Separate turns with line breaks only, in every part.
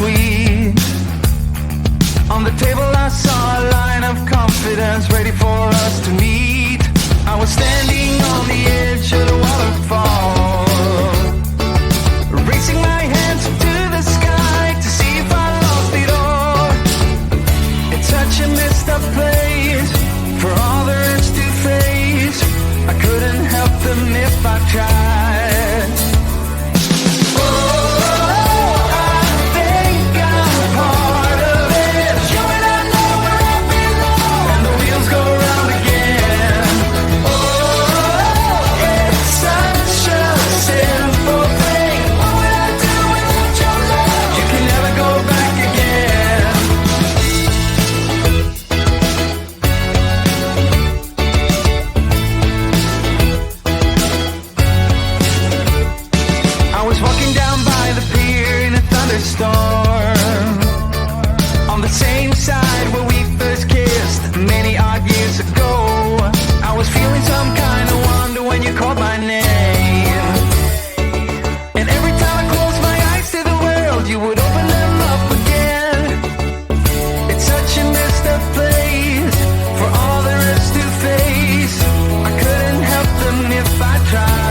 sweet. On the table I saw a line of confidence ready for us to meet. I was standing on the edge of the waterfall, raising my hands up to the sky to see if I lost it all. It's such a messed up place for others to face. I couldn't help them if I tried. Storm on the same side where we first kissed many odd years ago. I was feeling some kind of wonder when you called my name, and every time I closed my eyes to the world, you would open them up again. It's such a messed up place for all there is to face. I couldn't help them if I tried.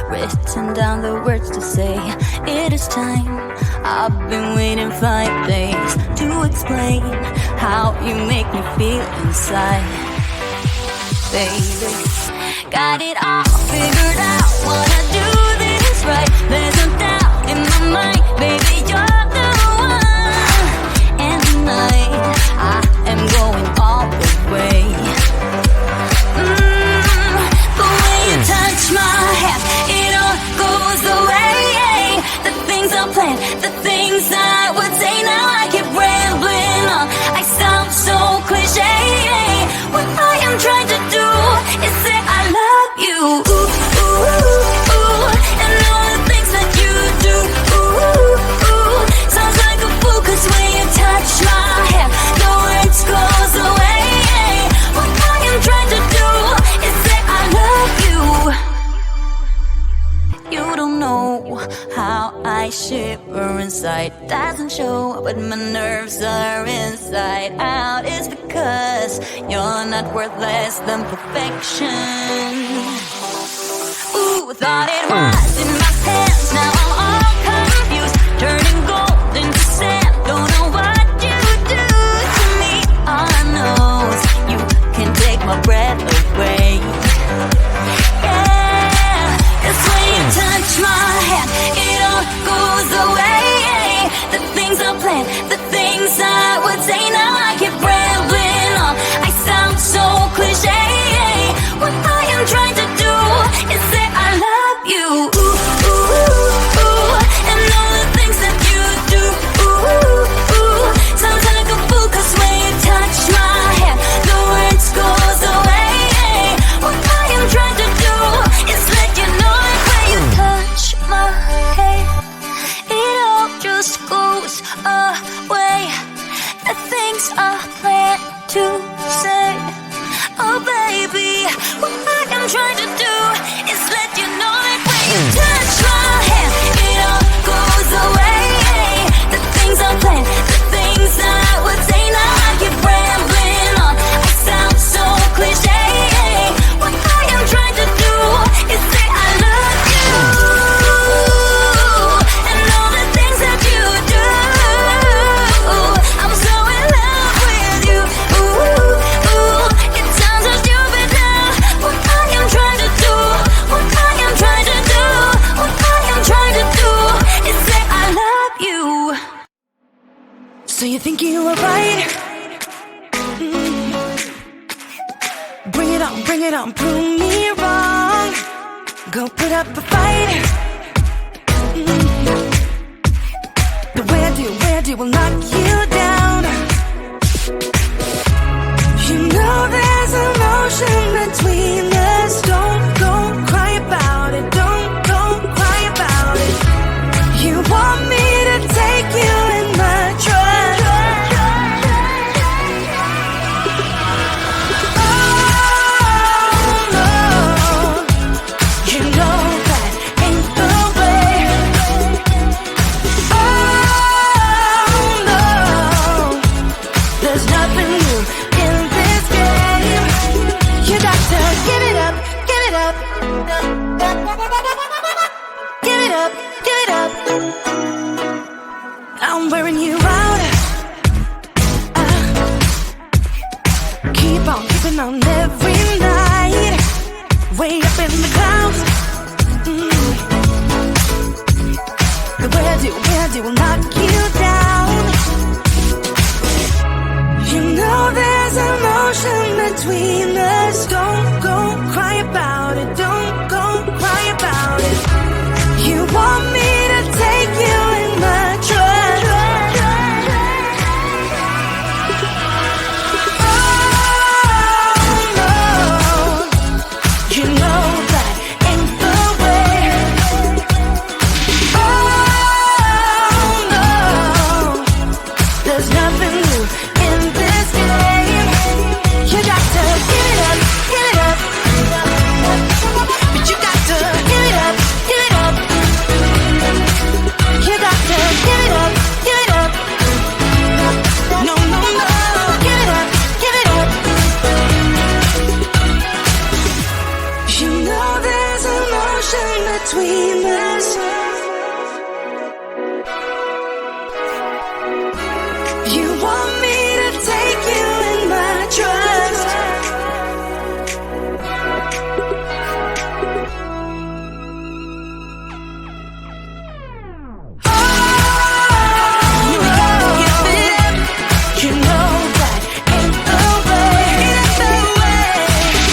Written down the words to say, it is time. I've been waiting 5 days to explain how you make me feel inside. Baby, got it all figured out, wanna do this right. There's no doubt in my mind, baby, you're the one. And tonight, I am going all the way. The way you touch my hand, it all goes away. The things I planned, the things I would say, now I keep rambling on. I sound so cliche. What I am trying to do is say I love you. Ooh, ooh, ooh, ooh. And all the things that you do. Ooh, ooh. Sounds like a fool, 'cause when you touch my hand, the words goes away. What I am trying to do is say I love you. You don't know how I shiver inside. Doesn't show, but my nerves are inside out. It's because you're not worth less than perfection. Ooh, thought it was in my hands, now I'm all confused. Turning gold into sand, don't know what you do to me. All I know is you can take my breath away. Yeah, it's when you touch my hand, it all goes away. The things I planned, the things I would say, now I keep rambling on. I sound so cliche. What I am trying to do is say I love you. Ooh, ooh, ooh. And all the things that you do. Ooh, ooh. Sounds like a fool, 'cause when you touch my hand, the words goes away. you think you were right. Bring it on, prove me wrong. Go put up a fight. The where do will knock you down. You know there's emotion between us. Don't go cry about it. Don't go cry about it. You want me to take you in my trust. Oh no, you know that ain't the way. Oh no, there's nothing new in this game. You got to give it up, give it up. Give it up, give it up. I'm wearing you out. Keep on keeping on every night. Way up in the clouds. The where do will knock you down. You know there's emotion between us. Don't go cry about it. Don't go cry about it. You want me to take you in my trust. Oh no, you know that ain't the way. Oh no, there's nothing new in this game. You got to give it up, give it up. But you got to give it up, give it up. You got to give it up, give it up. No, no, no, give it up, give it up. You know there's emotion between us. You want me to take you in my trust. Oh, give it up. You know that ain't the way.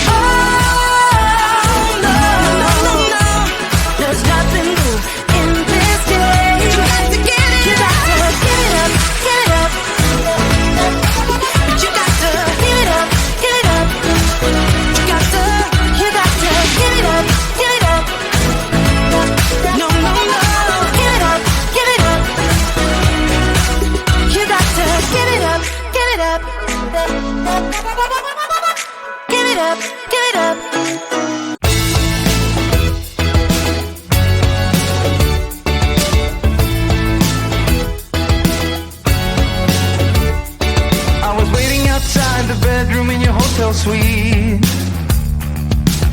Oh no, no, no, no. There's nothing new in this game. You got to get it. You got to give it up, give it up. But you got to give it up, give it up. You got to give it up, give it up. No, no, no, give it up, give it up. You got to give it up, give it up. Give it up, give it up.
I was waiting outside the bedroom in your hotel suite.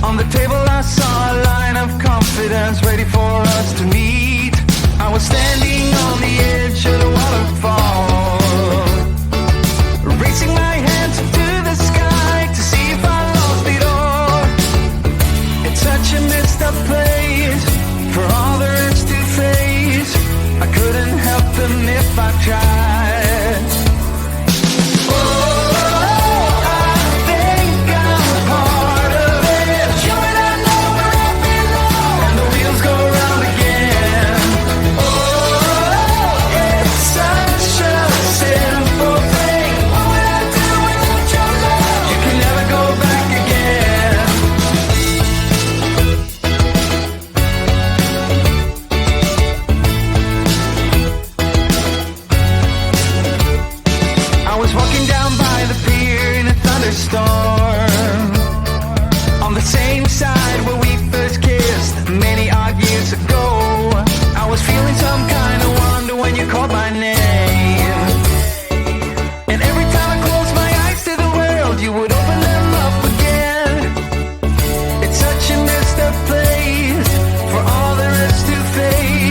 On the table I saw a line of confidence ready for us to meet. I was standing on the edge of the waterfall, raising my hands to the sky to see if I lost it all. It's such a messed up place for all there is to face. I couldn't help them if I tried. Oh, I think I'm part of it. You and I know where I belong, and the wheels go round again. Oh, it's such a simple thing. What would I do without your love? You can never go back again. I was walking down by the pier in a thunderstorm, on the same side where we first kissed many odd years ago. I was feeling some kind of wonder when you called my name, and every time I closed my eyes to the world, you would open them up again. It's such a messed up place for all there is to face.